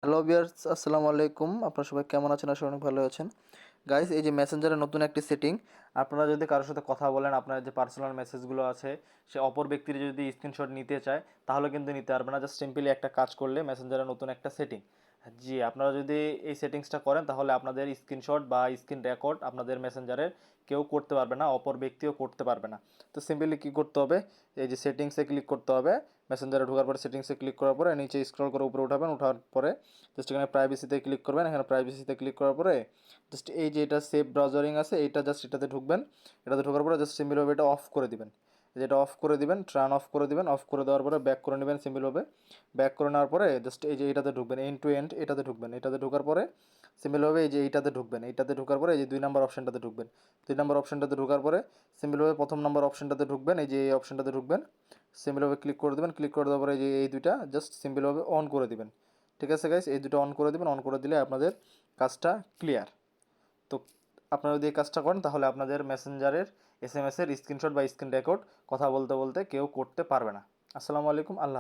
Hello viewers, আসসালামু আলাইকুম। আপনারা সবাই কেমন আছেন? আশা করি অনেক ভালো আছেন। গাইস, এই যে মেসেঞ্জারের নতুন একটি সেটিং, আপনারা যদি কারোর সাথে কথা বলেন, আপনার যে পার্সোনাল মেসেজগুলো আছে, সে অপর ব্যক্তির যদি স্ক্রিনশট নিতে চায়, তাহলে কিন্তু নিতে পারবে না। জাস্ট সিম্পলি একটা কাজ করলে মেসেঞ্জারের নতুন একটা সেটিং। জি, আপনারা যদি এই সেটিংসটা করেন তাহলে আপনাদের স্ক্রিনশট বা স্ক্রিন রেকর্ড আপনাদের মেসেঞ্জারের কেউ করতে পারবে না, অপর ব্যক্তিও করতে পারবে না। তো সিম্পলি কী করতে হবে, এই যে সেটিংসে ক্লিক করতে হবে। মেসেঞ্জারে ঢোকার পরে সেটিংসে ক্লিক করার পরে নিচে স্ক্রল করে উপরে উঠাবেন, ওঠার পরে জাস্ট এখানে প্রাইভেসিতে ক্লিক করবেন। এখানে প্রাইভেসিতে ক্লিক করার পরে জাস্ট এই যে এটা সেভ ব্রাউজারিং আছে, এইটা জাস্ট এটাতে ঢুকবেন। এটাতে ঢোকার পরে জাস্ট সিম্পলভাবে এটা অফ করে দিবেন। যেটা অফ করে দিবেন, ট্রান অফ করে দিবেন। অফ করে দেওয়ার পরে ব্যাক করে নেবেন সিম্পলভাবে। ব্যাক করে নেওয়ার পরে জাস্ট এই যে এইটাতে ঢুকবেন, এন্ড টু এন্ড এটাতে ঢুকবেন। এটাতে ঢোকার পরে সিম্পলভাবে এই যে এইটাতে ঢুকবেন। এইটাতে ঢোকার পরে এই যে 2 নম্বর অপশনটাতে ঢুকবেন। 2 নম্বর অপশনটাতে ঢোকার পরে সিম্পলভাবে প্রথম নম্বর অপশনটাতে ঢুকবেন। এই যে এই অপশনটাতে ঢুকবেন, সিম্পলভাবে ক্লিক করে দেবেন। ক্লিক করে দেওয়ার পরে এই যে এই দুইটা জাস্ট সিম্পলভাবে অন করে দিবেন। ঠিক আছে গাইস, এই দুটো অন করে দেবেন। অন করে দিলে আপনাদের কাজটা ক্লিয়ার। তো আপনারা যদি এই কাজটা করেন তাহলে আপনাদের মেসেঞ্জারের এসএমএস এর স্ক্রিনশট বা স্ক্রিন রেকর্ড কথা বলতে বলতে কেউ করতে পারবে না। আসসালামু আলাইকুম, আল্লাহ হাফেজ।